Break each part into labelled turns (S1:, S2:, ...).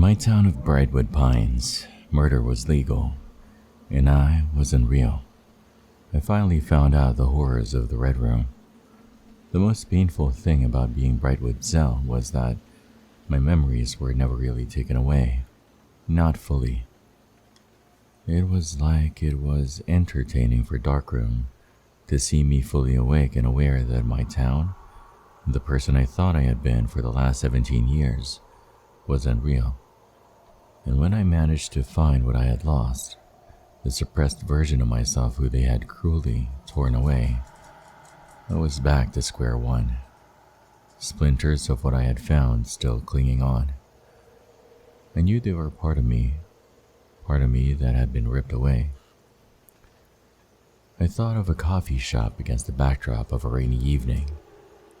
S1: In my town of Brightwood Pines, murder was legal, and I wasn't real. I finally found out the horrors of the Redroom. The most painful thing about being Brightwood Zell was that my memories were never really taken away. Not fully. It was like it was entertaining for Darkroom to see me fully awake and aware that my town, the person I thought I had been for the last 17 years, was unreal. And when I managed to find what I had lost, the suppressed version of myself who they had cruelly torn away, I was back to square one. Splinters of what I had found still clinging on. I knew they were part of me that had been ripped away. I thought of a coffee shop against the backdrop of a rainy evening,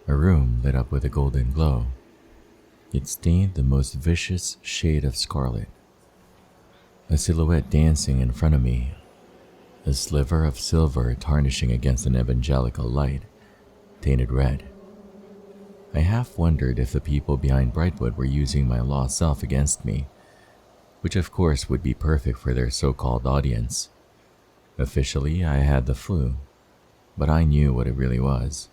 S1: a room lit up with a golden glow. It stained the most vicious shade of scarlet. A silhouette dancing in front of me, a sliver of silver tarnishing against an evangelical light, tainted red. I half wondered if the people behind Brightwood were using my lost self against me, which of course would be perfect for their so-called audience. Officially, I had the flu, but I knew what it really was.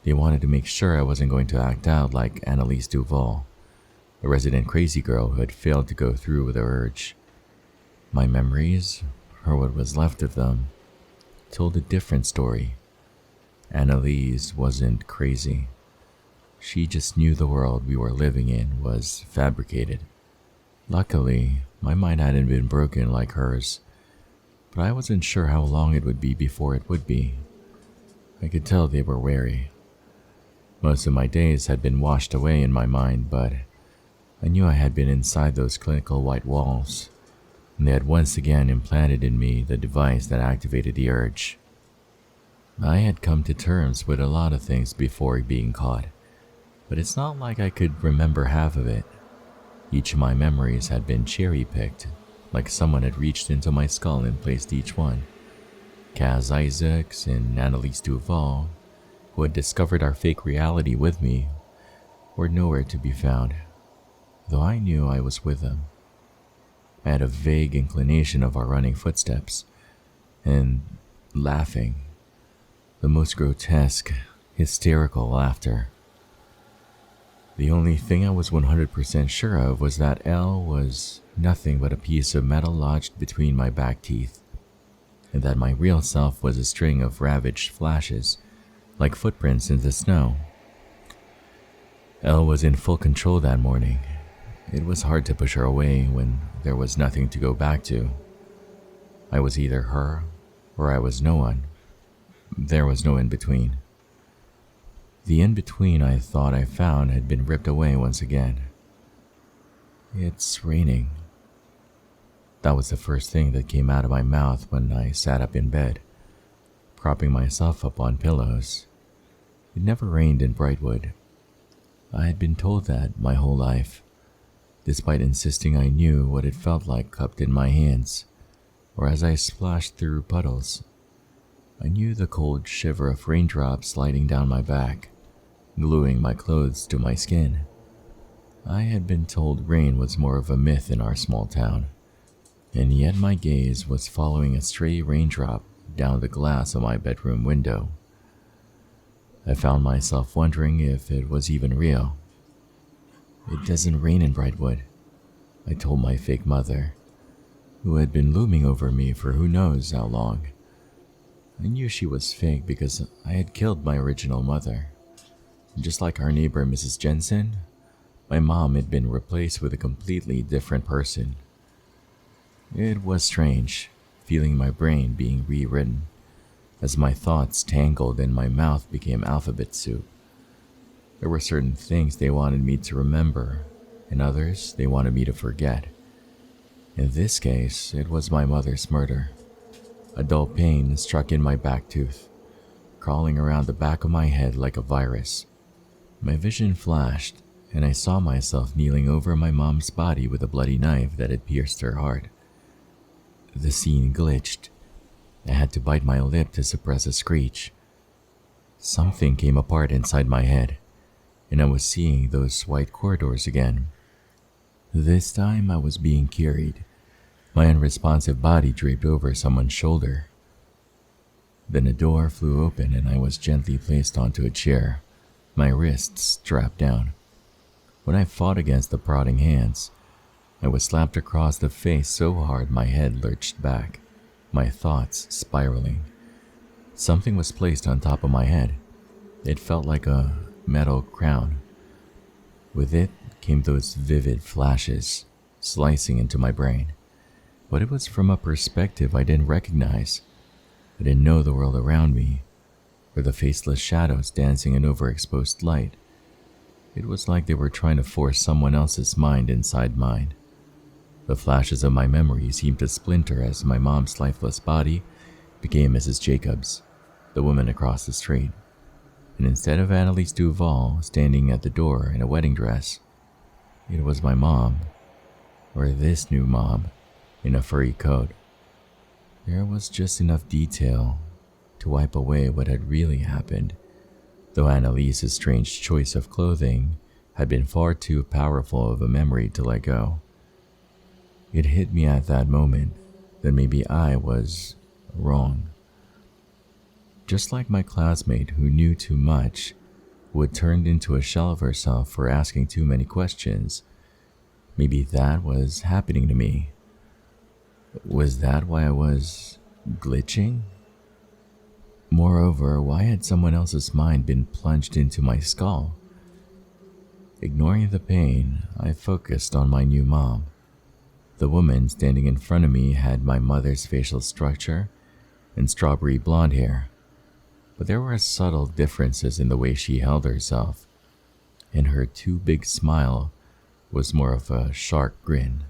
S1: They wanted to make sure I wasn't going to act out like Annalise Duval, a resident crazy girl who had failed to go through with her urge. My memories, or what was left of them, told a different story. Annalise wasn't crazy. She just knew the world we were living in was fabricated. Luckily, my mind hadn't been broken like hers, but I wasn't sure how long it would be before it would be. I could tell they were wary. Most of my days had been washed away in my mind, but I knew I had been inside those clinical white walls, and they had once again implanted in me the device that activated the urge. I had come to terms with a lot of things before being caught, but it's not like I could remember half of it. Each of my memories had been cherry-picked, like someone had reached into my skull and placed each one. Kaz Isaacs and Annalise Duval, who had discovered our fake reality with me, were nowhere to be found, though I knew I was with them. I had a vague inclination of our running footsteps, and laughing, the most grotesque, hysterical laughter. The only thing I was 100% sure of was that Elle was nothing but a piece of metal lodged between my back teeth, and that my real self was a string of ravaged flashes, like footprints in the snow. Elle was in full control that morning. It was hard to push her away when there was nothing to go back to. I was either her, or I was no one. There was no in-between. The in-between I thought I found had been ripped away once again. It's raining. That was the first thing that came out of my mouth when I sat up in bed, propping myself up on pillows. It never rained in Brightwood. I had been told that my whole life, despite insisting I knew what it felt like cupped in my hands, or as I splashed through puddles. I knew the cold shiver of raindrops sliding down my back, gluing my clothes to my skin. I had been told rain was more of a myth in our small town, and yet my gaze was following a stray raindrop down the glass of my bedroom window. I found myself wondering if it was even real. "It doesn't rain in Brightwood," I told my fake mother, who had been looming over me for who knows how long. I knew she was fake because I had killed my original mother. Just like our neighbor Mrs. Jensen, my mom had been replaced with a completely different person. It was strange, feeling my brain being rewritten, as my thoughts tangled and my mouth became alphabet soup. There were certain things they wanted me to remember, and others they wanted me to forget. In this case, it was my mother's murder. A dull pain struck in my back tooth, crawling around the back of my head like a virus. My vision flashed, and I saw myself kneeling over my mom's body with a bloody knife that had pierced her heart. The scene glitched. I had to bite my lip to suppress a screech. Something came apart inside my head, and I was seeing those white corridors again. This time I was being carried, my unresponsive body draped over someone's shoulder. Then a door flew open and I was gently placed onto a chair, my wrists strapped down. When I fought against the prodding hands, I was slapped across the face so hard my head lurched back, my thoughts spiraling. Something was placed on top of my head. It felt like a metal crown. With it came those vivid flashes, slicing into my brain. But it was from a perspective I didn't recognize. I didn't know the world around me, or the faceless shadows dancing in overexposed light. It was like they were trying to force someone else's mind inside mine. The flashes of my memory seemed to splinter as my mom's lifeless body became Mrs. Jacobs, the woman across the street. And instead of Annalise Duval standing at the door in a wedding dress, it was my mom, or this new mom, in a furry coat. There was just enough detail to wipe away what had really happened, though Annalise's strange choice of clothing had been far too powerful of a memory to let go. It hit me at that moment that maybe I was wrong. Just like my classmate who knew too much, who had turned into a shell of herself for asking too many questions, maybe that was happening to me. Was that why I was glitching? Moreover, why had someone else's mind been plunged into my skull? Ignoring the pain, I focused on my new mom. The woman standing in front of me had my mother's facial structure and strawberry blonde hair, but there were subtle differences in the way she held herself, and her too big smile was more of a shark grin.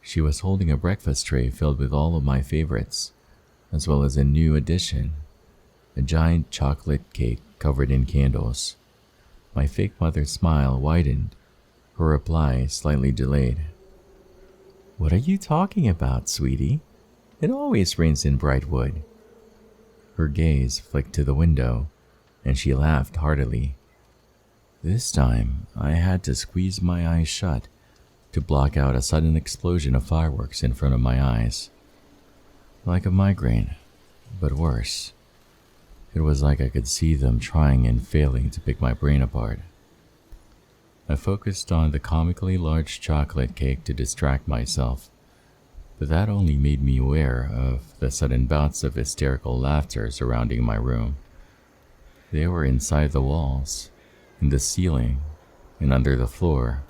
S1: She was holding a breakfast tray filled with all of my favorites, as well as a new addition, a giant chocolate cake covered in candles. My fake mother's smile widened, her reply slightly delayed. "What are you talking about, sweetie? It always rains in Brightwood." Her gaze flicked to the window, and she laughed heartily. This time, I had to squeeze my eyes shut to block out a sudden explosion of fireworks in front of my eyes. Like a migraine, but worse. It was like I could see them trying and failing to pick my brain apart. I focused on the comically large chocolate cake to distract myself, but that only made me aware of the sudden bouts of hysterical laughter surrounding my room. They were inside the walls, in the ceiling, and under the floor,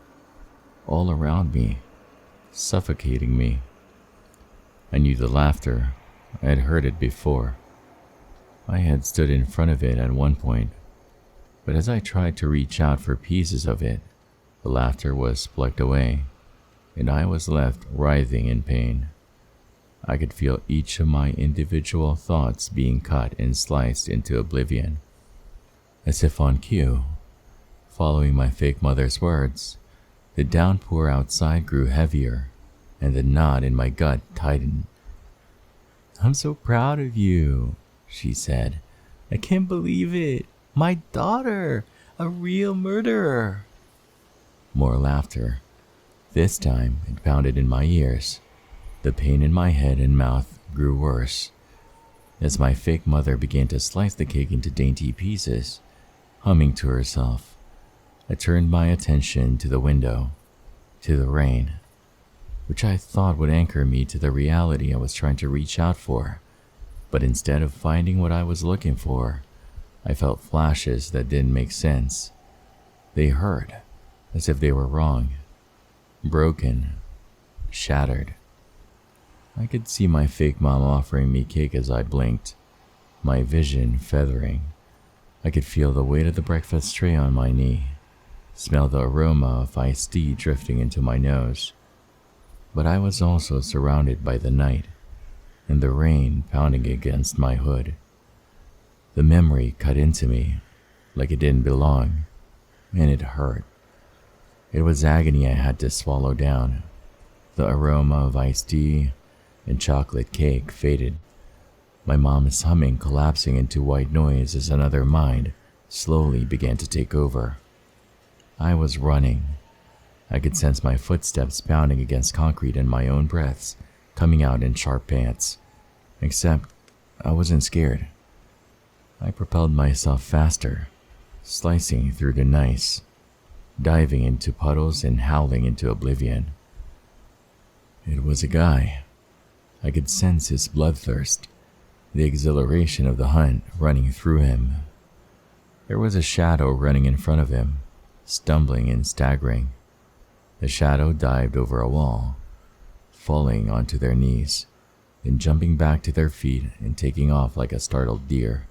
S1: all around me, suffocating me. I knew the laughter. I had heard it before. I had stood in front of it at one point, but as I tried to reach out for pieces of it, the laughter was plucked away, and I was left writhing in pain. I could feel each of my individual thoughts being cut and sliced into oblivion. As if on cue, following my fake mother's words, the downpour outside grew heavier, and the knot in my gut tightened. "I'm so proud of you," she said. "I can't believe it. My daughter, a real murderer." More laughter. This time, it pounded in my ears. The pain in my head and mouth grew worse. As my fake mother began to slice the cake into dainty pieces, humming to herself, I turned my attention to the window, to the rain, which I thought would anchor me to the reality I was trying to reach out for. But instead of finding what I was looking for, I felt flashes that didn't make sense. They hurt, as if they were wrong, broken, shattered. I could see my fake mom offering me cake as I blinked, my vision feathering. I could feel the weight of the breakfast tray on my knee, smell the aroma of iced tea drifting into my nose. But I was also surrounded by the night and the rain pounding against my hood. The memory cut into me like it didn't belong, and it hurt. It was agony I had to swallow down. The aroma of iced tea and chocolate cake faded. My mom's humming collapsing into white noise as another mind slowly began to take over. I was running. I could sense my footsteps pounding against concrete and my own breaths coming out in sharp pants. Except, I wasn't scared. I propelled myself faster, slicing through the gneiss, diving into puddles and howling into oblivion. It was a guy. I could sense his bloodthirst, the exhilaration of the hunt running through him. There was a shadow running in front of him, stumbling and staggering. The shadow dived over a wall, falling onto their knees, then jumping back to their feet and taking off like a startled deer.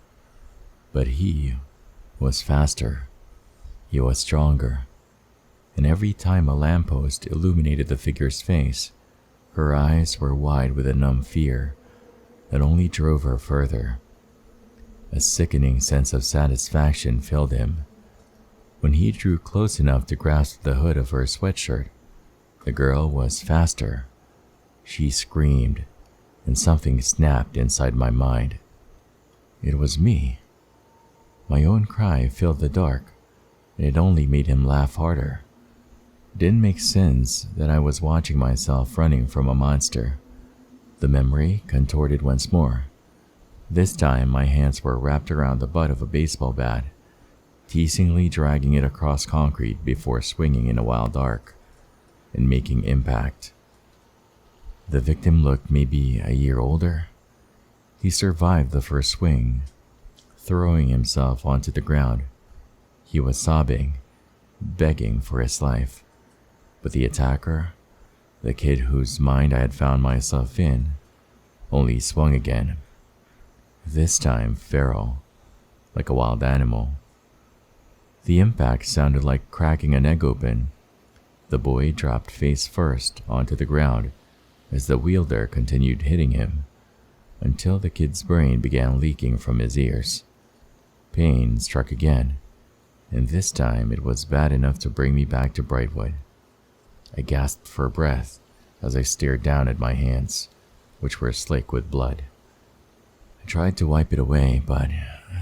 S1: But he was faster. He was stronger. And every time a lamppost illuminated the figure's face, her eyes were wide with a numb fear that only drove her further. A sickening sense of satisfaction filled him. When he drew close enough to grasp the hood of her sweatshirt, the girl was faster. She screamed, and something snapped inside my mind. It was me. My own cry filled the dark, and it only made him laugh harder. It didn't make sense that I was watching myself running from a monster. The memory contorted once more. This time my hands were wrapped around the butt of a baseball bat, teasingly dragging it across concrete before swinging in a wild arc and making impact. The victim looked maybe a year older. He survived the first swing, throwing himself onto the ground. He was sobbing, begging for his life. But the attacker, the kid whose mind I had found myself in, only swung again. This time feral, like a wild animal. The impact sounded like cracking an egg open. The boy dropped face first onto the ground as the wielder continued hitting him, until the kid's brain began leaking from his ears. Pain struck again, and this time it was bad enough to bring me back to Brightwood. I gasped for breath as I stared down at my hands, which were slick with blood. I tried to wipe it away, but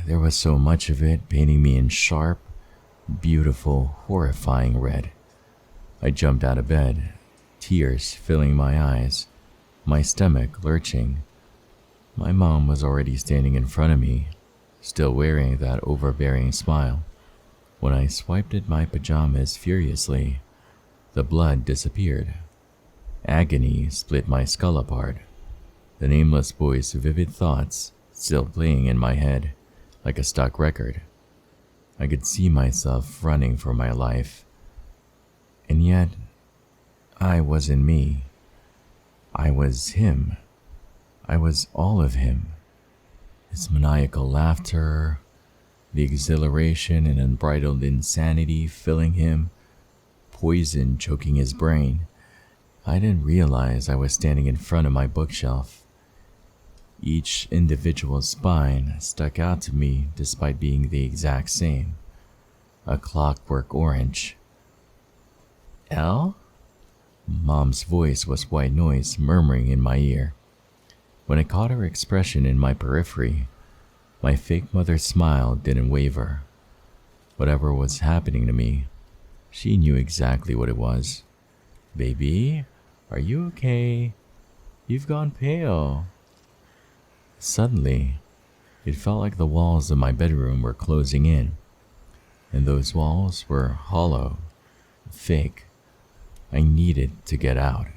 S1: there was so much of it painting me in sharp, beautiful, horrifying red. I jumped out of bed, tears filling my eyes, my stomach lurching. My mom was already standing in front of me, still wearing that overbearing smile. When I swiped at my pajamas furiously, the blood disappeared. Agony split my skull apart, the nameless boy's vivid thoughts still playing in my head like a stuck record. I could see myself running for my life. And yet, I wasn't me. I was him. I was all of him. His maniacal laughter, the exhilaration and unbridled insanity filling him, poison choking his brain. I didn't realize I was standing in front of my bookshelf. Each individual spine stuck out to me despite being the exact same. A clockwork orange. "Elle?" Mom's voice was white noise murmuring in my ear. When I caught her expression in my periphery, my fake mother's smile didn't waver. Whatever was happening to me, she knew exactly what it was. "Baby, are you okay? You've gone pale." Suddenly, it felt like the walls of my bedroom were closing in, and those walls were hollow, fake. I needed to get out.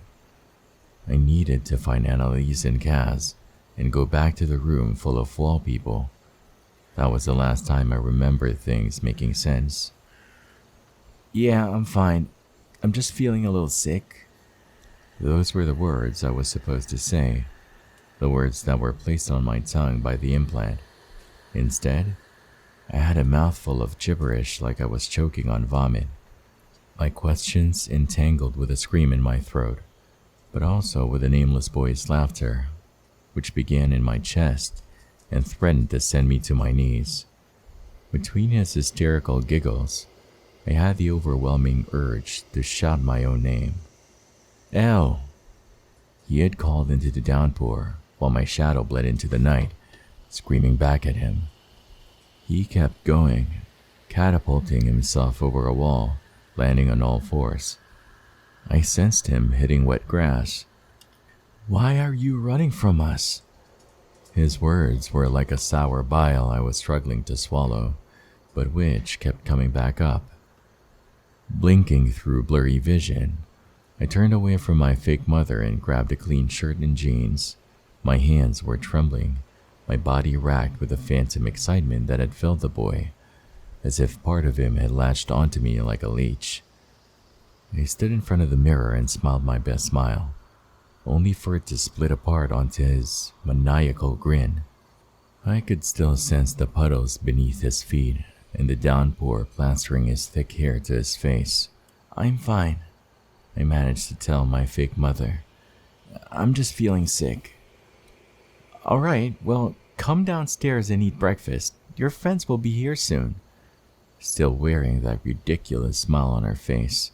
S1: I needed to find Annalise and Kaz and go back to the room full of wall people. That was the last time I remembered things making sense. "Yeah, I'm fine. I'm just feeling a little sick." Those were the words I was supposed to say, the words that were placed on my tongue by the implant. Instead, I had a mouthful of gibberish like I was choking on vomit. My questions entangled with a scream in my throat, but also with a nameless boy's laughter, which began in my chest and threatened to send me to my knees. Between his hysterical giggles, I had the overwhelming urge to shout my own name. "Elle!" He had called into the downpour while my shadow bled into the night, screaming back at him. He kept going, catapulting himself over a wall, landing on all fours. I sensed him hitting wet grass. "Why are you running from us?" His words were like a sour bile I was struggling to swallow, but which kept coming back up. Blinking through blurry vision, I turned away from my fake mother and grabbed a clean shirt and jeans. My hands were trembling, my body racked with the phantom excitement that had filled the boy, as if part of him had latched onto me like a leech. I stood in front of the mirror and smiled my best smile, only for it to split apart onto his maniacal grin. I could still sense the puddles beneath his feet and the downpour plastering his thick hair to his face. "I'm fine," I managed to tell my fake mother. "I'm just feeling sick." "All right, well, come downstairs and eat breakfast. Your friends will be here soon." Still wearing that ridiculous smile on her face,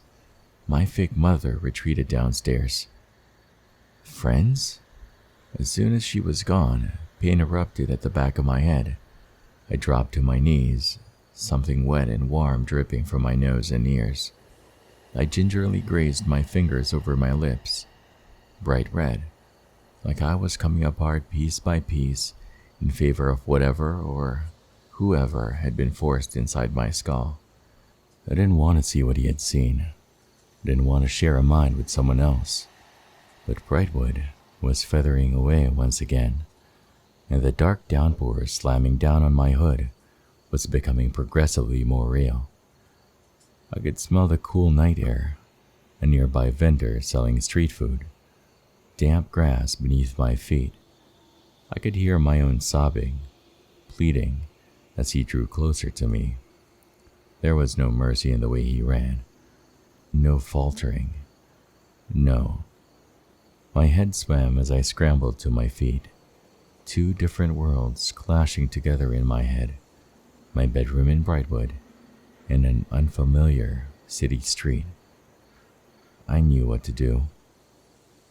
S1: my fake mother retreated downstairs. Friends? As soon as she was gone, pain erupted at the back of my head. I dropped to my knees, something wet and warm dripping from my nose and ears. I gingerly grazed my fingers over my lips, bright red, like I was coming apart piece by piece in favor of whatever or whoever had been forced inside my skull. I didn't want to see what he had seen. I didn't want to share a mind with someone else. But Brightwood was feathering away once again, and the dark downpour slamming down on my hood was becoming progressively more real. I could smell the cool night air, a nearby vendor selling street food, damp grass beneath my feet. I could hear my own sobbing, pleading, as he drew closer to me. There was no mercy in the way he ran, no faltering, no. My head swam as I scrambled to my feet, two different worlds clashing together in my head, my bedroom in Brightwood, and an unfamiliar city street. I knew what to do.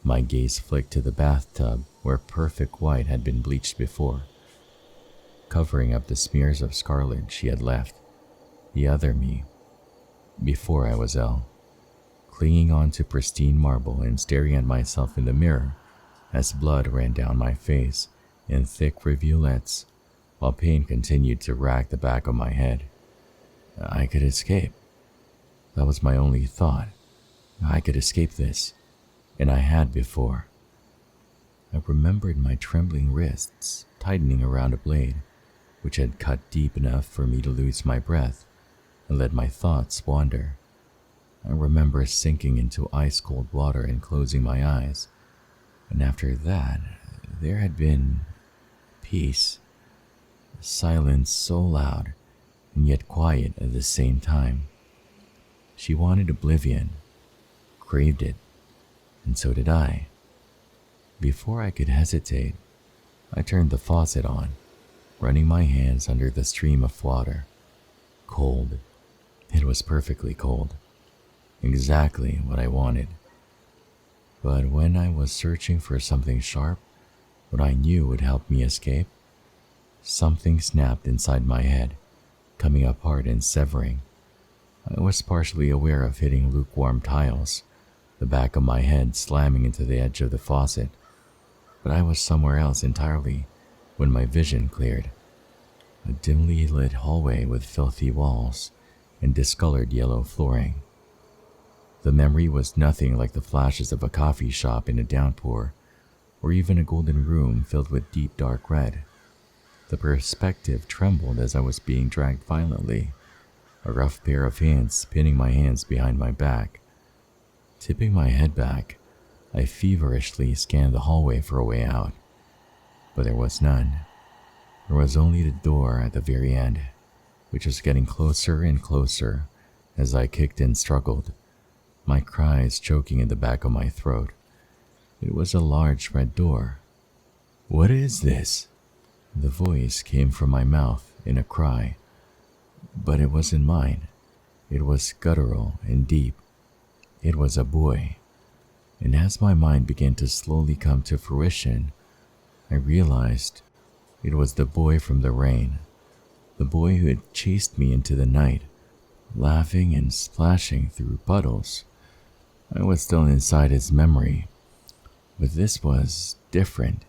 S1: My gaze flicked to the bathtub where perfect white had been bleached before, covering up the smears of scarlet she had left, the other me, before I was ill, clinging on to pristine marble and staring at myself in the mirror as blood ran down my face in thick rivulets while pain continued to rack the back of my head. I could escape. That was my only thought. I could escape this, and I had before. I remembered my trembling wrists tightening around a blade, which had cut deep enough for me to lose my breath and let my thoughts wander. I remember sinking into ice-cold water and closing my eyes, and after that, there had been peace, silence so loud and yet quiet at the same time. She wanted oblivion, craved it, and so did I. Before I could hesitate, I turned the faucet on, running my hands under the stream of water. Cold. It was perfectly cold. Exactly what I wanted. But when I was searching for something sharp, what I knew would help me escape, something snapped inside my head, coming apart and severing. I was partially aware of hitting lukewarm tiles, the back of my head slamming into the edge of the faucet, but I was somewhere else entirely when my vision cleared. A dimly lit hallway with filthy walls and discolored yellow flooring. The memory was nothing like the flashes of a coffee shop in a downpour, or even a golden room filled with deep dark red. The perspective trembled as I was being dragged violently, a rough pair of hands pinning my hands behind my back. Tipping my head back, I feverishly scanned the hallway for a way out, but there was none. There was only the door at the very end, which was getting closer and closer as I kicked and struggled, my cries choking in the back of my throat. It was a large red door. "What is this?" The voice came from my mouth in a cry, but it wasn't mine. It was guttural and deep. It was a boy, and as my mind began to slowly come to fruition, I realized it was the boy from the rain, the boy who had chased me into the night, laughing and splashing through puddles. I was still inside his memory, but this was different.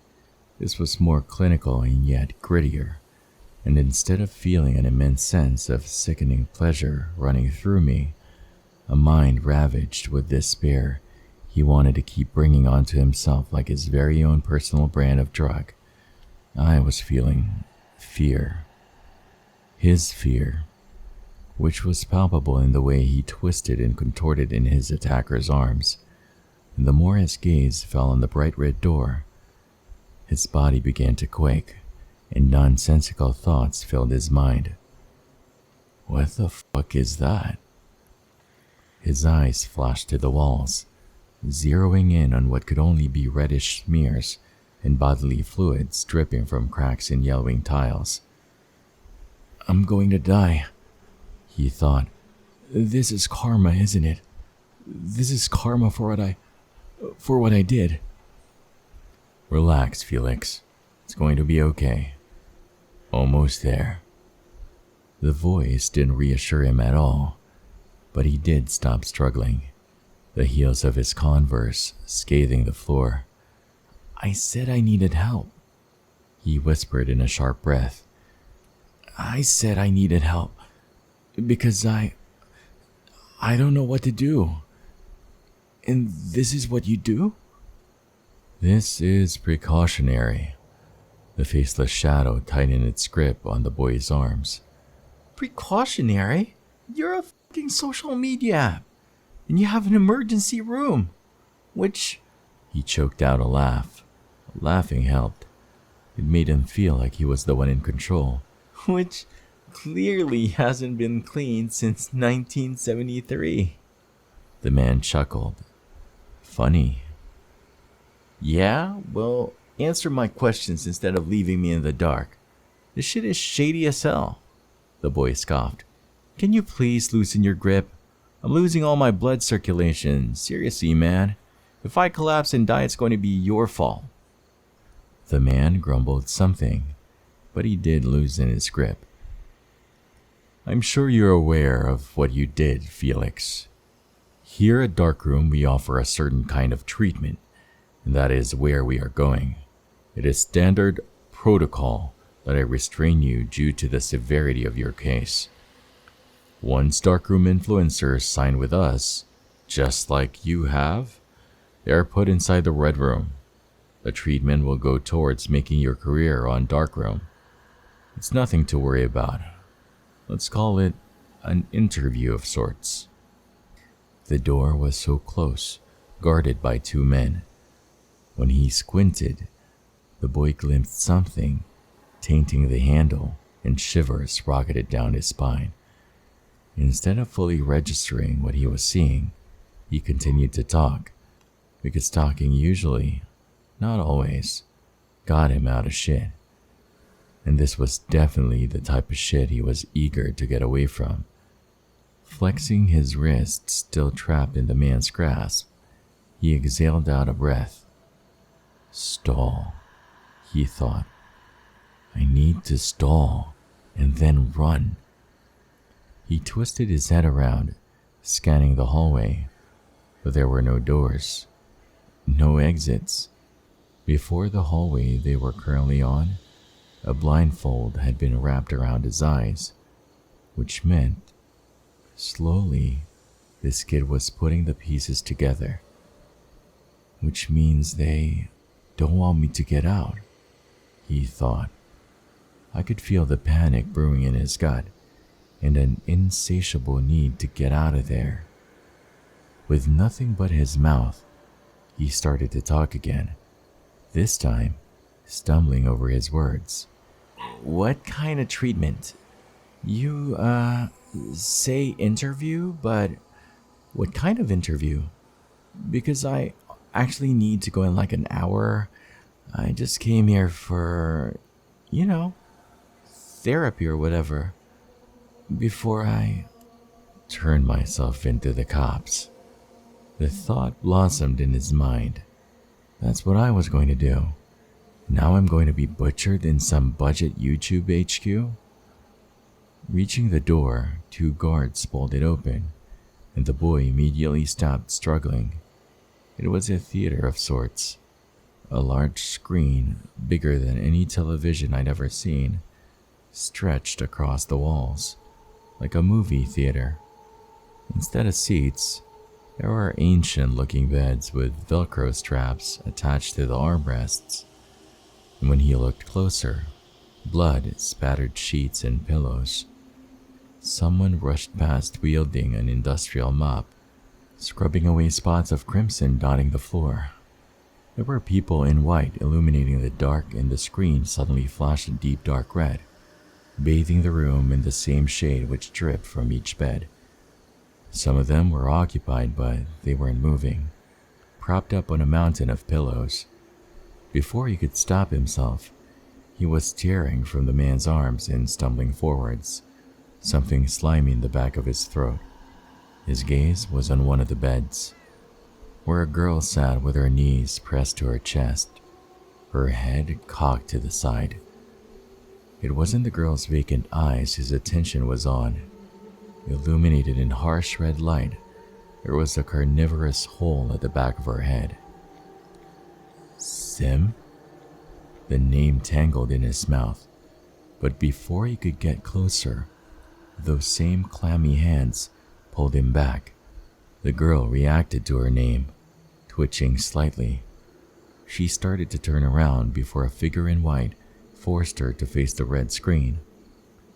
S1: This was more clinical and yet grittier, and instead of feeling an immense sense of sickening pleasure running through me, a mind ravaged with despair he wanted to keep bringing onto himself like his very own personal brand of drug, I was feeling fear. His fear, which was palpable in the way he twisted and contorted in his attacker's arms. And the more his gaze fell on the bright red door, his body began to quake, and nonsensical thoughts filled his mind. What the fuck is that? His eyes flashed to the walls, zeroing in on what could only be reddish smears and bodily fluids dripping from cracks in yellowing tiles. I'm going to die, he thought. This is karma, isn't it? This is karma for what I did. Relax, Felix. It's going to be okay. Almost there. The voice didn't reassure him at all, but he did stop struggling, the heels of his Converse scathing the floor. I said I needed help, he whispered in a sharp breath. I said I needed help because I don't know what to do. And this is what you do? This is precautionary. The faceless shadow tightened its grip on the boy's arms. Precautionary? You're a fucking social media app, and you have an emergency room, which... He choked out a laugh. Laughing helped. It made him feel like he was the one in control. Which clearly hasn't been cleaned since 1973. The man chuckled. Funny. Yeah? Well, answer my questions instead of leaving me in the dark. This shit is shady as hell. The boy scoffed. Can you please loosen your grip? I'm losing all my blood circulation. Seriously, man. If I collapse and die, it's going to be your fault. The man grumbled something, but he did loosen his grip. I'm sure you're aware of what you did, Felix. Here at Darkroom, we offer a certain kind of treatment, and that is where we are going. It is standard protocol that I restrain you due to the severity of your case. Once Darkroom influencers sign with us, just like you have, they are put inside the Redroom. The treatment will go towards making your career on Darkroom. It's nothing to worry about. Let's call it an interview of sorts. The door was so close, guarded by two men. When he squinted, the boy glimpsed something, tainting the handle, and shivers rocketed down his spine. Instead of fully registering what he was seeing, he continued to talk, because talking usually, not always, got him out of shit. And this was definitely the type of shit he was eager to get away from. Flexing his wrist still trapped in the man's grasp, he exhaled out a breath. Stall, he thought. I need to stall and then run. He twisted his head around, scanning the hallway, but there were no doors, no exits. Before the hallway they were currently on, a blindfold had been wrapped around his eyes, which meant, slowly, this kid was putting the pieces together. Which means they don't want me to get out, he thought. I could feel the panic brewing in his gut, and an insatiable need to get out of there. With nothing but his mouth, he started to talk again, this time stumbling over his words. What kind of treatment? You, say interview, but what kind of interview? Because I actually need to go in like an hour. I just came here for, therapy or whatever. Before I turn myself into the cops. The thought blossomed in his mind. That's what I was going to do. Now I'm going to be butchered in some budget YouTube HQ? Reaching the door, two guards pulled it open, and the boy immediately stopped struggling. It was a theater of sorts. A large screen, bigger than any television I'd ever seen, stretched across the walls, like a movie theater. Instead of seats, there were ancient-looking beds with Velcro straps attached to the armrests. And when he looked closer, blood spattered sheets and pillows. Someone rushed past wielding an industrial mop, scrubbing away spots of crimson dotting the floor. There were people in white illuminating the dark, and the screen suddenly flashed a deep dark red, bathing the room in the same shade which dripped from each bed. Some of them were occupied, but they weren't moving, propped up on a mountain of pillows. Before he could stop himself, he was tearing from the man's arms and stumbling forwards, something slimy in the back of his throat. His gaze was on one of the beds, where a girl sat with her knees pressed to her chest, her head cocked to the side. It wasn't the girl's vacant eyes his attention was on. Illuminated in harsh red light, there was a carnivorous hole at the back of her head. Sim? The name tangled in his mouth, but before he could get closer, those same clammy hands pulled him back. The girl reacted to her name, twitching slightly. She started to turn around before a figure in white forced her to face the red screen.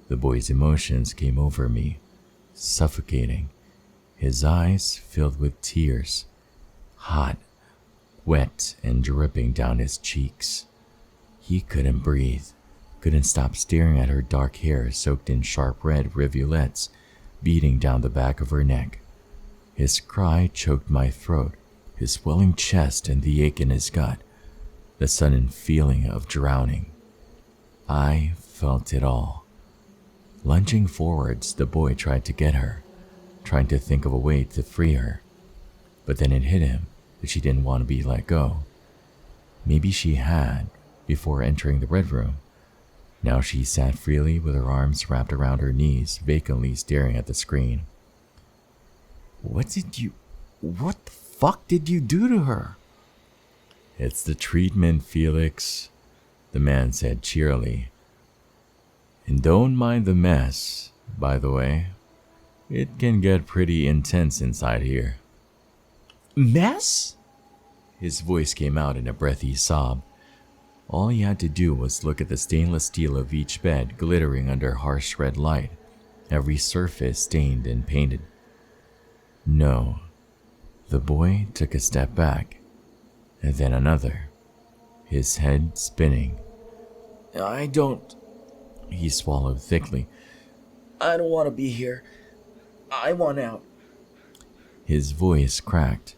S1: The boy's emotions came over me, suffocating, his eyes filled with tears, hot, wet, and dripping down his cheeks. He couldn't breathe, couldn't stop staring at her dark hair soaked in sharp red rivulets beating down the back of her neck. His cry choked my throat, his swelling chest and the ache in his gut, the sudden feeling of drowning. I felt it all. Lunging forwards, the boy tried to get her, trying to think of a way to free her. But then it hit him that she didn't want to be let go. Maybe she had, before entering the Redroom. Now she sat freely with her arms wrapped around her knees, vacantly staring at the screen. What the fuck did you do to her? It's the treatment, Felix, the man said cheerily. And don't mind the mess, by the way. It can get pretty intense inside here. Mess? His voice came out in a breathy sob. All he had to do was look at the stainless steel of each bed glittering under harsh red light, every surface stained and painted. No. The boy took a step back, and then another, his head spinning. He swallowed thickly. I don't want to be here. I want out. His voice cracked.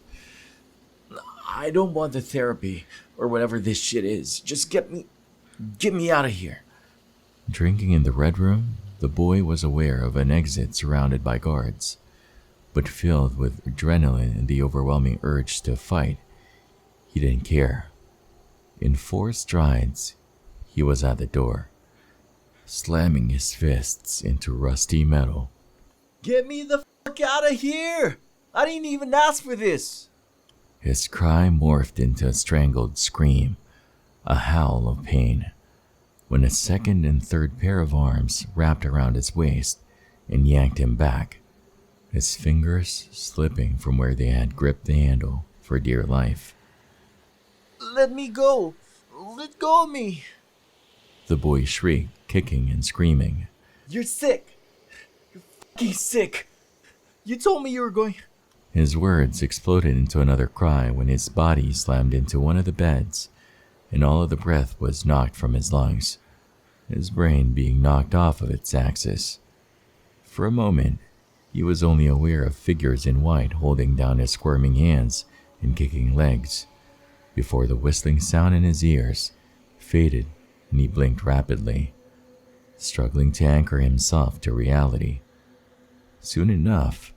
S1: I don't want the therapy or whatever this shit is. Just get me out of here. Drinking in the Redroom, the boy was aware of an exit surrounded by guards, but filled with adrenaline and the overwhelming urge to fight, he didn't care. In 4 strides, he was at the door, slamming his fists into rusty metal. Get me the fuck out of here! I didn't even ask for this! His cry morphed into a strangled scream, a howl of pain, when a second and third pair of arms wrapped around his waist and yanked him back, his fingers slipping from where they had gripped the handle for dear life. Let me go! Let go of me! The boy shrieked, kicking and screaming. You're sick! You're fucking sick! You told me you were going... His words exploded into another cry when his body slammed into one of the beds, and all of the breath was knocked from his lungs, his brain being knocked off of its axis. For a moment, he was only aware of figures in white holding down his squirming hands and kicking legs, before the whistling sound in his ears faded and he blinked rapidly, struggling to anchor himself to reality. Soon enough,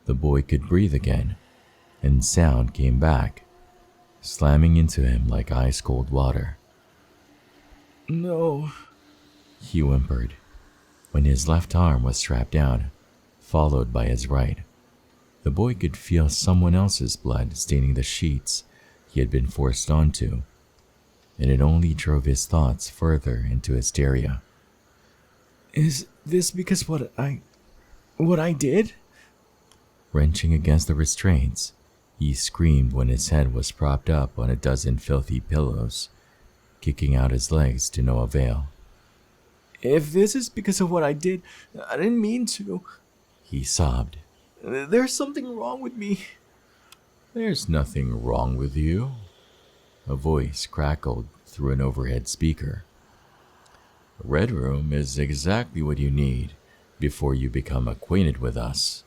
S1: the boy could breathe again, and sound came back, slamming into him like ice-cold water. No, he whimpered, when his left arm was strapped down, followed by his right. The boy could feel someone else's blood staining the sheets he had been forced onto, and it only drove his thoughts further into hysteria.
S2: Is this because what I did?
S1: Wrenching against the restraints, he screamed when his head was propped up on a dozen filthy pillows, kicking out his legs to no avail.
S2: If this is because of what I did, I didn't mean to.
S1: He sobbed.
S2: There's something wrong with me.
S1: There's nothing wrong with you. A voice crackled through an overhead speaker. Redroom is exactly what you need before you become acquainted with us.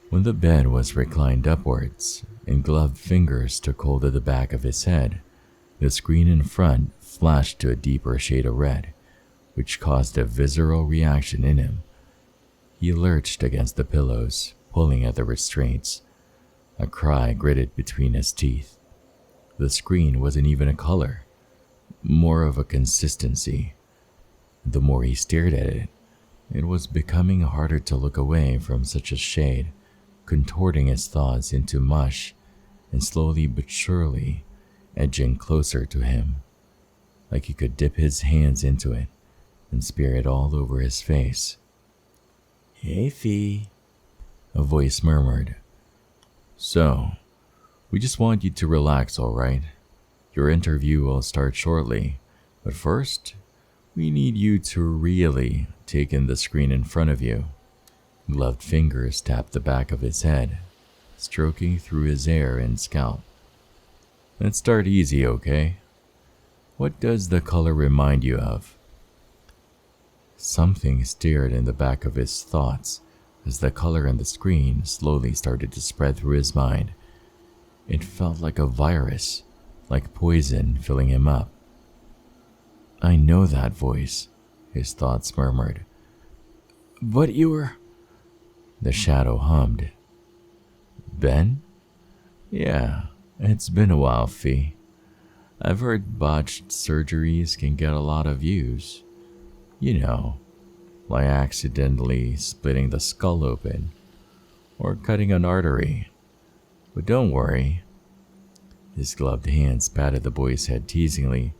S1: When the bed was reclined upwards and gloved fingers took hold of the back of his head, the screen in front flashed to a deeper shade of red, which caused a visceral reaction in him. He lurched against the pillows, pulling at the restraints. A cry gritted between his teeth. The screen wasn't even a color, more of a consistency. The more he stared at it, it was becoming harder to look away from such a shade, contorting his thoughts into mush and slowly but surely edging closer to him, like he could dip his hands into it and spear it all over his face. Hey, Fee, a voice murmured. So, we just want you to relax, all right? Your interview will start shortly, but first, we need you to really take in the screen in front of you. Gloved fingers tapped the back of his head, stroking through his hair and scalp. Let's start easy, okay? What does the color remind you of? Something stirred in the back of his thoughts as the color on the screen slowly started to spread through his mind. It felt like a virus, like poison filling him up. I know that voice, his thoughts murmured.
S2: But you were...
S1: The shadow hummed. Ben? Yeah, it's been a while, Fee. I've heard botched surgeries can get a lot of views. You know, like accidentally splitting the skull open or cutting an artery. But don't worry. His gloved hands patted the boy's head teasingly.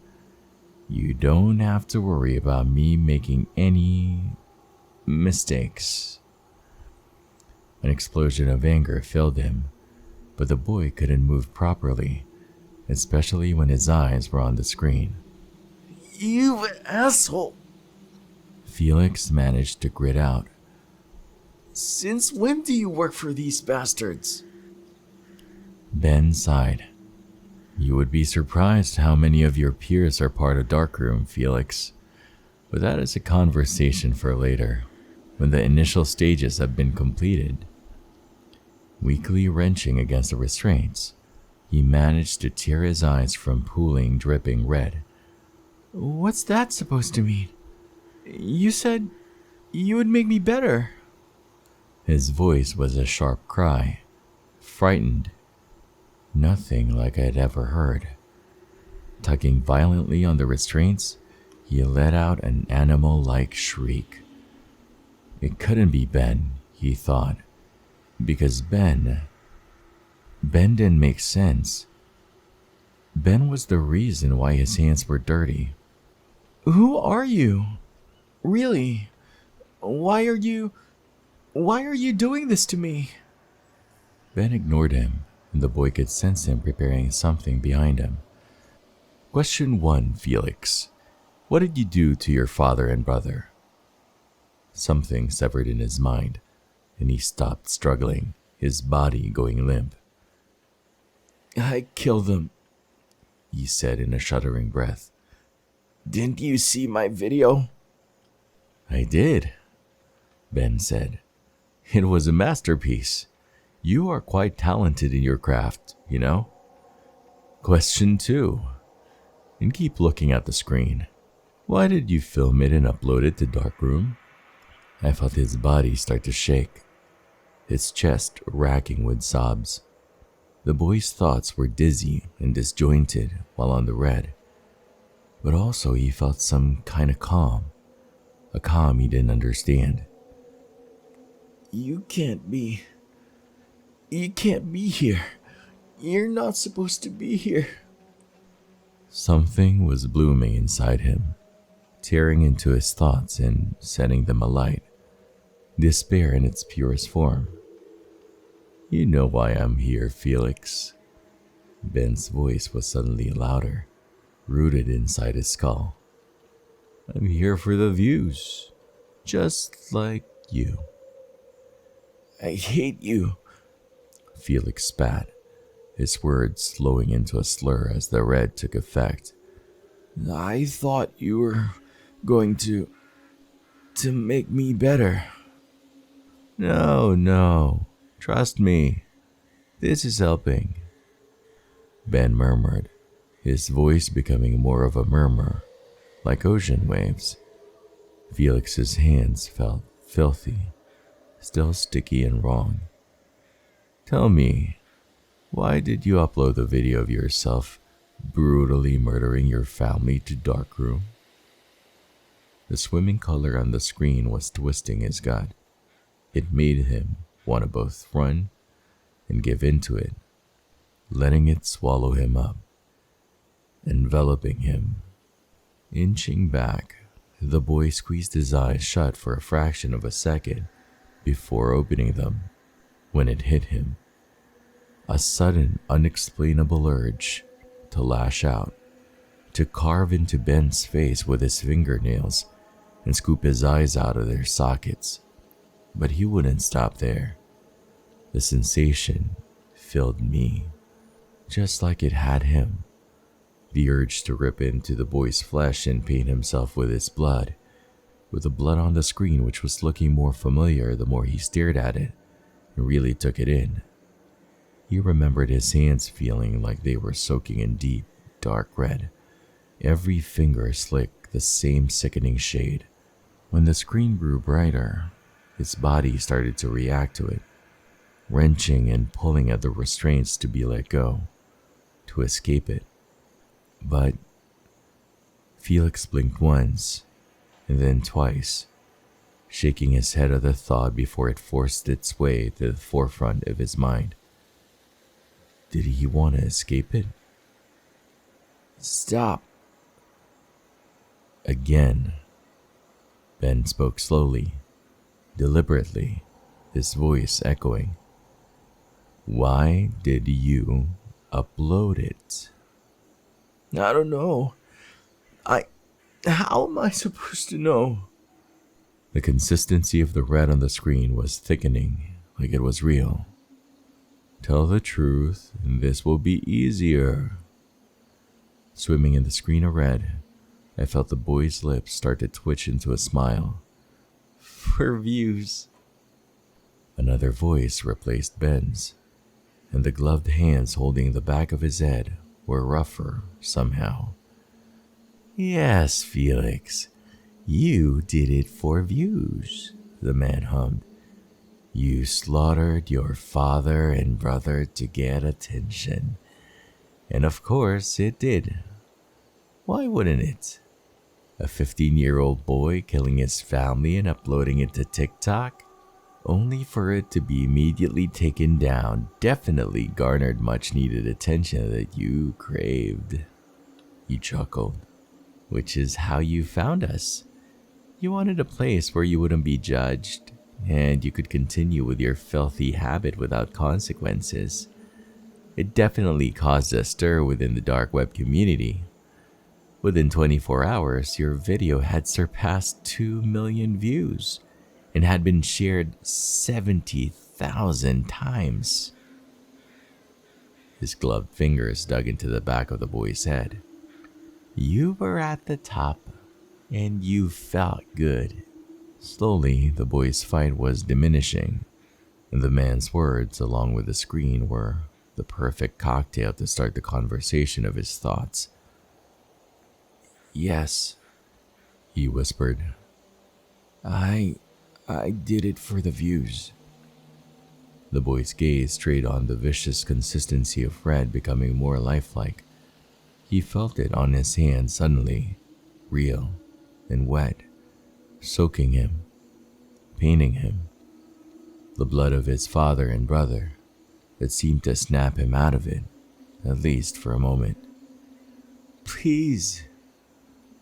S1: You don't have to worry about me making any mistakes. An explosion of anger filled him, but the boy couldn't move properly, especially when his eyes were on the screen.
S2: You asshole!
S1: Felix managed to grit out.
S2: Since when do you work for these bastards?
S1: Ben sighed. You would be surprised how many of your peers are part of Darkroom, Felix. But that is a conversation for later, when the initial stages have been completed. Weakly wrenching against the restraints, he managed to tear his eyes from pooling, dripping red.
S2: What's that supposed to mean? You said you would make me better.
S1: His voice was a sharp cry, frightened. Nothing like I'd ever heard. Tugging violently on the restraints, he let out an animal-like shriek. It couldn't be Ben, he thought, because Ben didn't make sense. Ben was the reason why his hands were dirty.
S2: Who are you? Really? Why are you doing this to me?
S1: Ben ignored him, and the boy could sense him preparing something behind him. Question 1, Felix. What did you do to your father and brother? Something severed in his mind, and he stopped struggling, his body going limp.
S2: I killed them,
S1: he said in a shuddering breath.
S2: Didn't you see my video?
S1: I did, Ben said. It was a masterpiece. You are quite talented in your craft, you know? Question 2. And keep looking at the screen. Why did you film it and upload it to Darkroom? I felt his body start to shake, his chest racking with sobs. The boy's thoughts were dizzy and disjointed while on the red, but also he felt some kind of calm, a calm he didn't understand.
S2: You can't be... You can't be here. You're not supposed to be here.
S1: Something was blooming inside him, tearing into his thoughts and setting them alight. Despair in its purest form. You know why I'm here, Felix. Ben's voice was suddenly louder, rooted inside his skull. I'm here for the views, just like you.
S2: I hate you.
S1: Felix spat, his words slowing into a slur as the red took effect.
S2: I thought you were going to make me better.
S1: No, trust me. This is helping. Ben murmured, his voice becoming more of a murmur, like ocean waves. Felix's hands felt filthy, still sticky and wrong. Tell me, why did you upload the video of yourself brutally murdering your family to Darkroom? The swimming color on the screen was twisting his gut. It made him want to both run and give into it, letting it swallow him up, enveloping him. Inching back, the boy squeezed his eyes shut for a fraction of a second before opening them when it hit him. A sudden, unexplainable urge to lash out, to carve into Ben's face with his fingernails and scoop his eyes out of their sockets. But he wouldn't stop there. The sensation filled me, just like it had him. The urge to rip into the boy's flesh and paint himself with his blood, with the blood on the screen which was looking more familiar the more he stared at it and really took it in. He remembered his hands feeling like they were soaking in deep, dark red, every finger slick the same sickening shade. When the screen grew brighter, his body started to react to it, wrenching and pulling at the restraints to be let go, to escape it. But Felix blinked once, and then twice, shaking his head at the thought before it forced its way to the forefront of his mind. Did he want to escape it?
S2: Stop.
S1: Again, Ben spoke slowly, deliberately, his voice echoing. Why did you upload it?
S2: I don't know. How am I supposed to know?
S1: The consistency of the red on the screen was thickening, like it was real. Tell the truth, and this will be easier. Swimming in the screen of red, I felt the boy's lips start to twitch into a smile.
S2: For views.
S1: Another voice replaced Ben's, and the gloved hands holding the back of his head were rougher somehow. Yes, Felix, you did it for views, the man hummed. You slaughtered your father and brother to get attention. And of course it did. Why wouldn't it? A 15-year-old boy killing his family and uploading it to TikTok, only for it to be immediately taken down, definitely garnered much needed attention that you craved. He chuckled. Which is how you found us. You wanted a place where you wouldn't be judged, and you could continue with your filthy habit without consequences. It definitely caused a stir within the dark web community. Within 24 hours, your video had surpassed 2 million views and had been shared 70,000 times. His gloved fingers dug into the back of the boy's head. You were at the top, and you felt good. Slowly, the boy's fight was diminishing, and the man's words, along with the screen, were the perfect cocktail to start the conversation of his thoughts.
S2: Yes,
S1: he whispered.
S2: I did it for the views.
S1: The boy's gaze strayed on the vicious consistency of red becoming more lifelike. He felt it on his hand suddenly, real and wet, soaking him, painting him. The blood of his father and brother, that seemed to snap him out of it, at least for a moment.
S2: Please.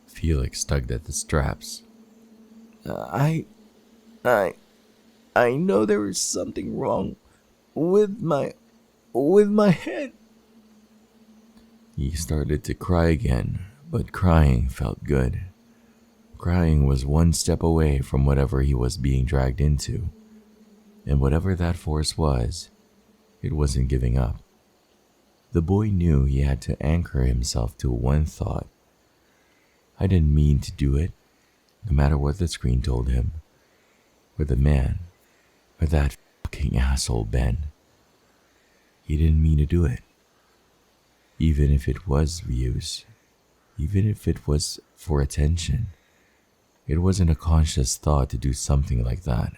S1: Felix tugged at the straps.
S2: I know there is something wrong with my head.
S1: He started to cry again, but crying felt good. Crying was one step away from whatever he was being dragged into, and whatever that force was, it wasn't giving up. The boy knew he had to anchor himself to one thought. I didn't mean to do it, no matter what the screen told him, or the man, or that fucking asshole Ben. He didn't mean to do it. Even if it was views, even if it was for attention, it wasn't a conscious thought to do something like that.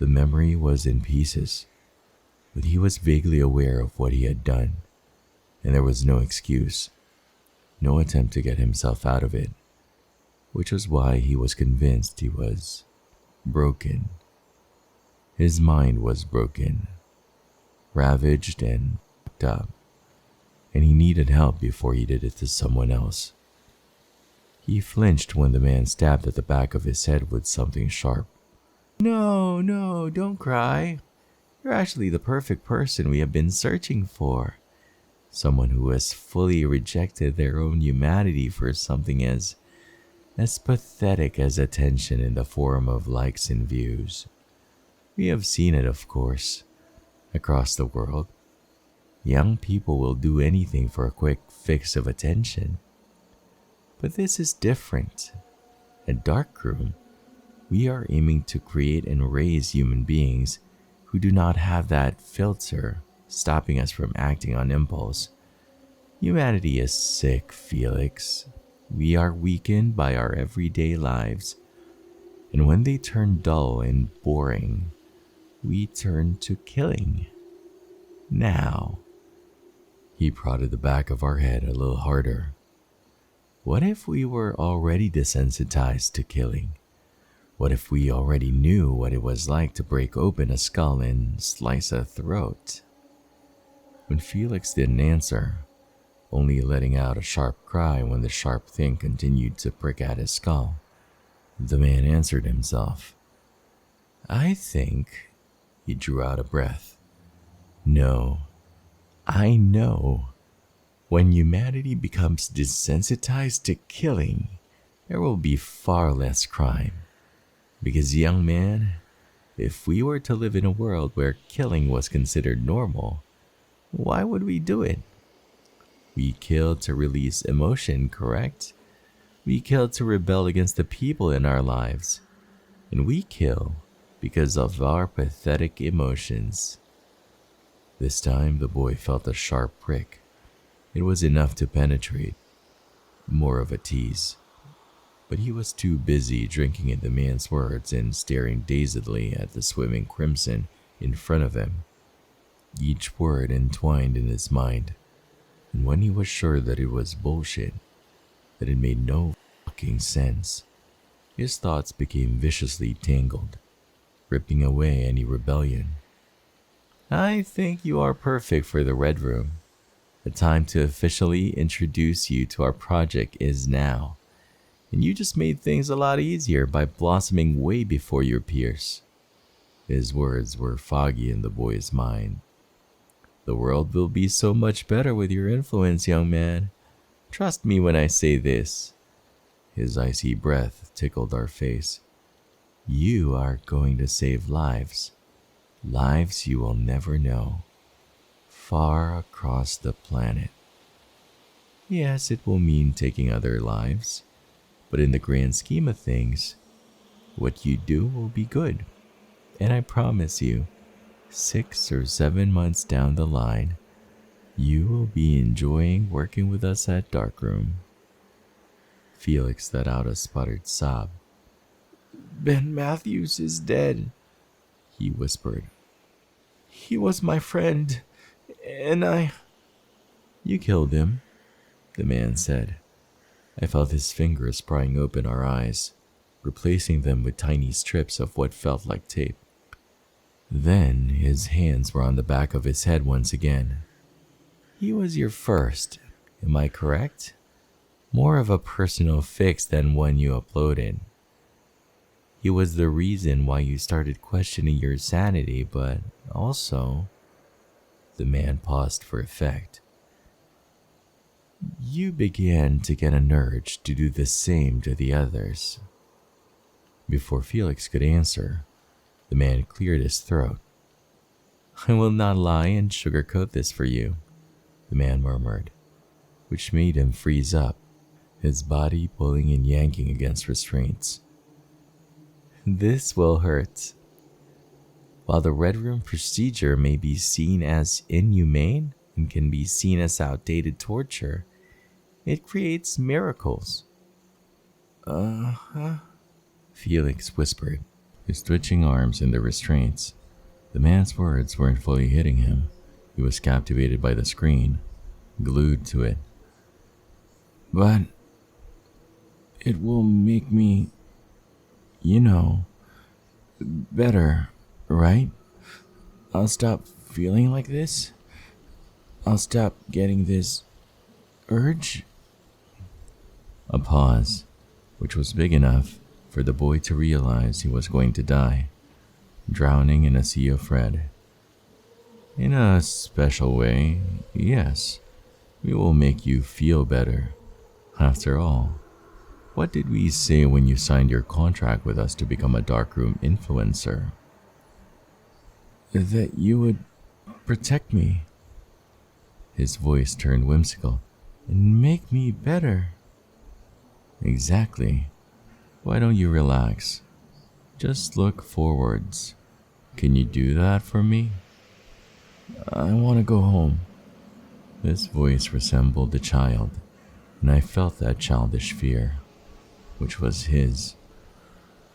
S1: The memory was in pieces, but he was vaguely aware of what he had done, and there was no excuse, no attempt to get himself out of it, which was why he was convinced he was broken. His mind was broken, ravaged and fucked up, and he needed help before he did it to someone else. He flinched when the man stabbed at the back of his head with something sharp.
S2: No, don't cry. You're actually the perfect person we have been searching for. Someone who has fully rejected their own humanity for something as pathetic as attention in the form of likes and views. We have seen it, of course, across the world. Young people will do anything for a quick fix of attention. But this is different. At Darkroom, we are aiming to create and raise human beings who do not have that filter stopping us from acting on impulse. Humanity is sick, Felix. We are weakened by our everyday lives, and when they turn dull and boring, we turn to killing. Now, he prodded the back of our head a little harder. What if we were already desensitized to killing? What if we already knew what it was like to break open a skull and slice a throat? When Felix didn't answer, only letting out a sharp cry when the sharp thing continued to prick at his skull, the man answered himself. I think, he drew out a breath. No, I know. When humanity becomes desensitized to killing, there will be far less crime. Because, young man, if we were to live in a world where killing was considered normal, why would we do it? We kill to release emotion, correct? We kill to rebel against the people in our lives. And we kill because of our pathetic emotions. This time the boy felt a sharp prick. It was enough to penetrate. More of a tease. But he was too busy drinking in the man's words and staring dazedly at the swimming crimson in front of him. Each word entwined in his mind, and when he was sure that it was bullshit, that it made no fucking sense, his thoughts became viciously tangled, ripping away any rebellion. I think you are perfect for the Redroom. The time to officially introduce you to our project is now. And you just made things a lot easier by blossoming way before your peers. His words were foggy in the boy's mind. The world will be so much better with your influence, young man. Trust me when I say this. His icy breath tickled our face. You are going to save lives. Lives you will never know. Far across the planet. Yes, it will mean taking other lives, but in the grand scheme of things, what you do will be good. And I promise you, 6 or 7 months down the line, you will be enjoying working with us at Darkroom. Felix let out a sputtered sob. Ben Matthews is dead, he whispered. He was my friend, and I... You killed him, the man said. I felt his fingers prying open our eyes, replacing them with tiny strips of what felt like tape. Then his hands were on the back of his head once again. He was your first, am I correct? More of a personal fix than one you uploaded. He was the reason why you started questioning your sanity, but also, the man paused for effect. You began to get an urge to do the same to the others. Before Felix could answer, the man cleared his throat. I will not lie and sugarcoat this for you, the man murmured, which made him freeze up, his body pulling and yanking against restraints. This will hurt. While the Redroom procedure may be seen as inhumane and can be seen as outdated torture, it creates miracles. Felix whispered, his twitching arms in the restraints. The man's words weren't fully hitting him. He was captivated by the screen, glued to it. But it will make me, better, right? I'll stop feeling like this. I'll stop getting this urge. A pause, which was big enough for the boy to realize he was going to die, drowning in a sea of red. In a special way, yes, we will make you feel better. After all, what did we say when you signed your contract with us to become a darkroom influencer? That you would protect me. His voice turned whimsical. And make me better. Exactly. Why don't you relax? Just look forwards. Can you do that for me? I want to go home. His voice resembled a child, and I felt that childish fear, which was his.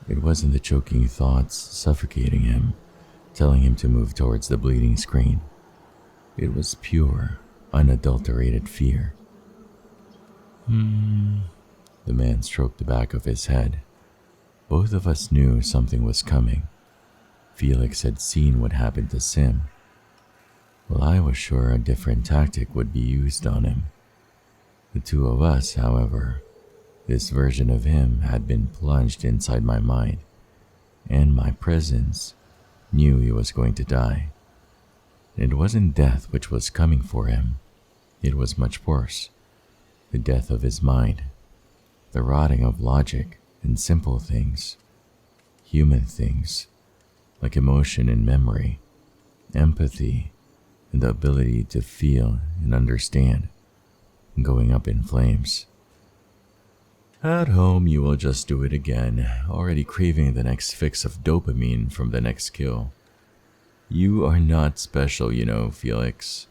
S2: It wasn't the choking thoughts suffocating him, telling him to move towards the bleeding screen. It was pure, unadulterated fear. The man stroked the back of his head. Both of us knew something was coming. Felix had seen what happened to Sim. Well, I was sure a different tactic would be used on him. The two of us, however, this version of him had been plunged inside my mind, and my presence knew he was going to die. It wasn't death which was coming for him. It was much worse. The death of his mind, the rotting of logic and simple things, human things, like emotion and memory, empathy, and the ability to feel and understand, going up in flames. At home, you will just do it again, already craving the next fix of dopamine from the next kill. You are not special, Felix.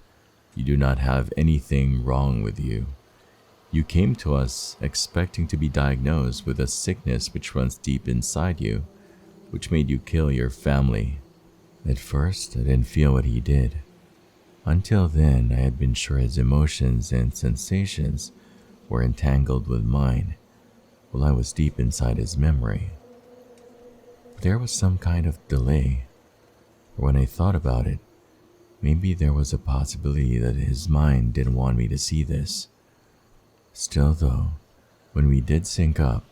S2: You do not have anything wrong with you. You came to us expecting to be diagnosed with a sickness which runs deep inside you, which made you kill your family. At first, I didn't feel what he did. Until then, I had been sure his emotions and sensations were entangled with mine, while I was deep inside his memory. But there was some kind of delay. When I thought about it, maybe there was a possibility that his mind didn't want me to see this. Still though, when we did sync up,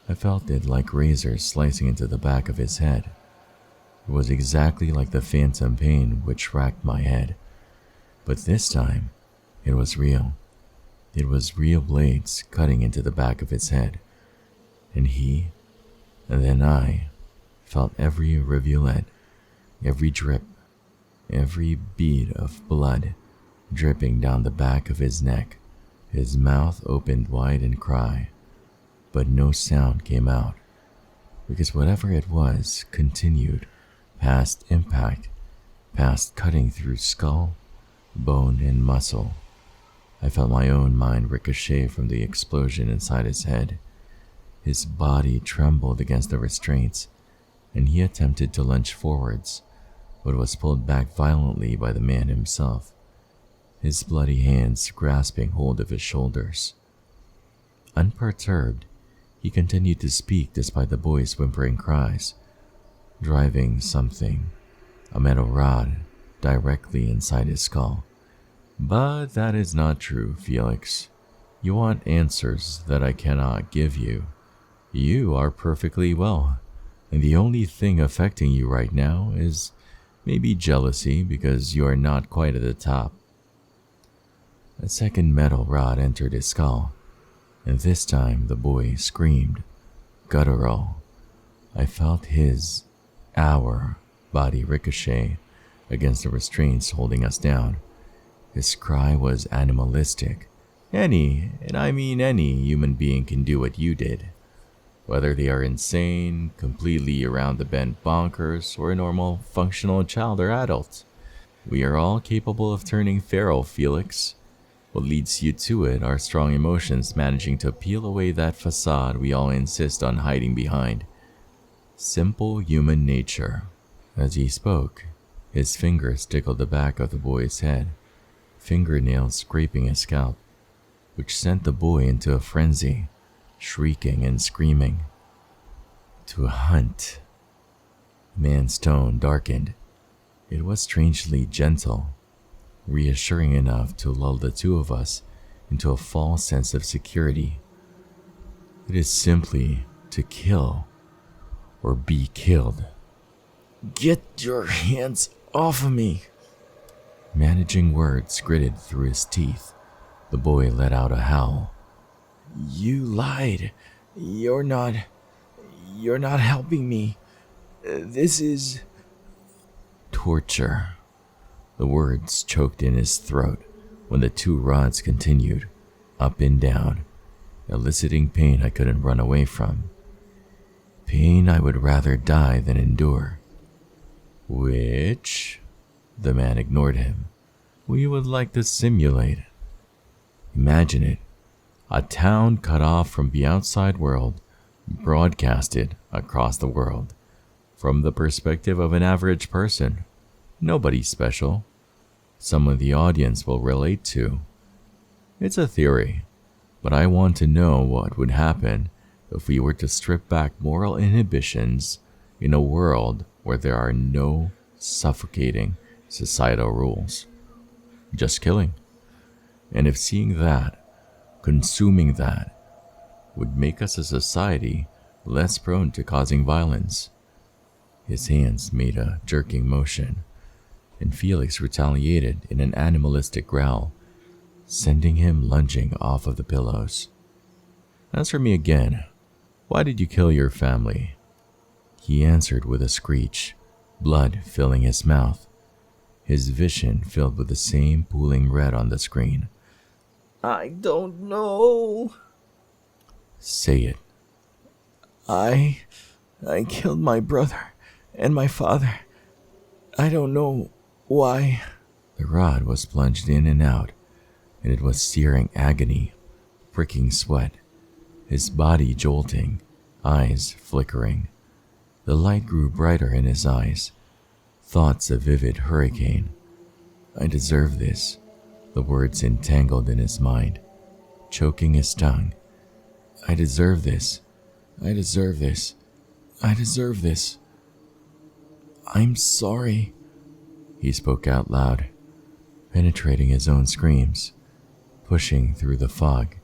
S2: I felt it like razors slicing into the back of his head. It was exactly like the phantom pain which racked my head. But this time, it was real. It was real blades cutting into the back of his head. And he, and then I, felt every rivulet, every drip, every bead of blood dripping down the back of his neck. His mouth opened wide in cry, but no sound came out, because whatever it was continued past impact, past cutting through skull, bone, and muscle. I felt my own mind ricochet from the explosion inside his head. His body trembled against the restraints, and he attempted to lunge forwards, but was pulled back violently by the man himself, his bloody hands grasping hold of his shoulders. Unperturbed, he continued to speak despite the boy's whimpering cries, driving something,
S1: a metal rod directly inside his skull. But that is not true, Felix. You want answers that I cannot give you. You are perfectly well, and the only thing affecting you right now is maybe jealousy because you are not quite at the top. A second metal rod entered his skull, and this time the boy screamed, guttural. I felt our body ricochet against the restraints holding us down. His cry was animalistic. Any, and I mean any, human being can do what you did. Whether they are insane, completely around the bend bonkers, or a normal, functional child or adult. We are all capable of turning feral, Felix. What leads you to it are strong emotions managing to peel away that facade we all insist on hiding behind. Simple human nature. As he spoke, his fingers tickled the back of the boy's head, fingernails scraping his scalp, which sent the boy into a frenzy, shrieking and screaming. To hunt. The man's tone darkened. It was strangely gentle, reassuring enough to lull the two of us into a false sense of security. It is simply to kill or be killed. Get your hands off of me! Managing words gritted through his teeth, the boy let out a howl. You lied. You're not helping me. This is torture. The words choked in his throat when the two rods continued, up and down, eliciting pain I couldn't run away from. Pain I would rather die than endure. Which, the man ignored him, we would like to simulate. Imagine it, a town cut off from the outside world, broadcasted across the world, from the perspective of an average person. Nobody special. Someone the audience will relate to. It's a theory, but I want to know what would happen if we were to strip back moral inhibitions in a world where there are no suffocating societal rules. Just killing. And if seeing that, consuming that, would make us a society less prone to causing violence. His hands made a jerking motion, and Felix retaliated in an animalistic growl, sending him lunging off of the pillows. Answer me again. Why did you kill your family? He answered with a screech, blood filling his mouth, his vision filled with the same pooling red on the screen. I don't know. Say it. I killed my brother and my father. I don't know why. The rod was plunged in and out, and it was searing agony, pricking sweat, his body jolting, eyes flickering. The light grew brighter in his eyes, thoughts a vivid hurricane. I deserve this, the words entangled in his mind, choking his tongue. I deserve this. I deserve this. I deserve this. I'm sorry, he spoke out loud, penetrating his own screams, pushing through the fog.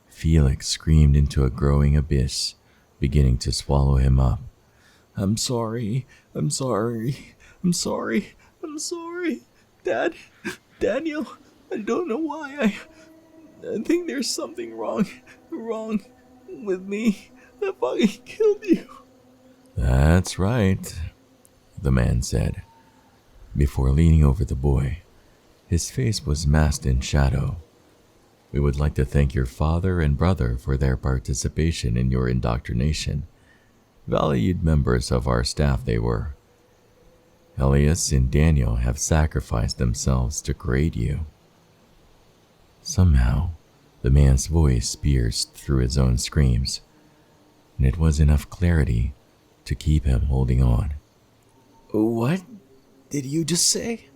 S1: Felix screamed into a growing abyss, beginning to swallow him up. I'm sorry. I'm sorry. I'm sorry. I'm sorry. Dad, Daniel, I don't know why. I think there's something wrong with me. I fucking killed you. That's right, the man said, before leaning over the boy. His face was masked in shadow. We would like to thank your father and brother for their participation in your indoctrination. Valued members of our staff they were. Elias and Daniel have sacrificed themselves to create you. Somehow, the man's voice pierced through his own screams, and it was enough clarity to keep him holding on. What did you just say?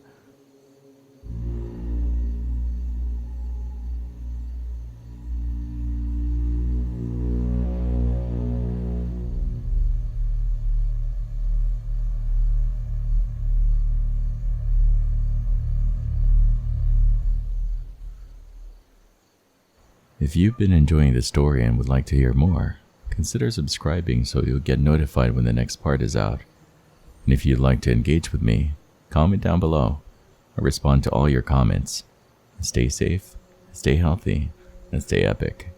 S1: If you've been enjoying this story and would like to hear more, consider subscribing so you'll get notified when the next part is out. And if you'd like to engage with me, comment down below. I respond to all your comments. Stay safe, stay healthy, and stay epic.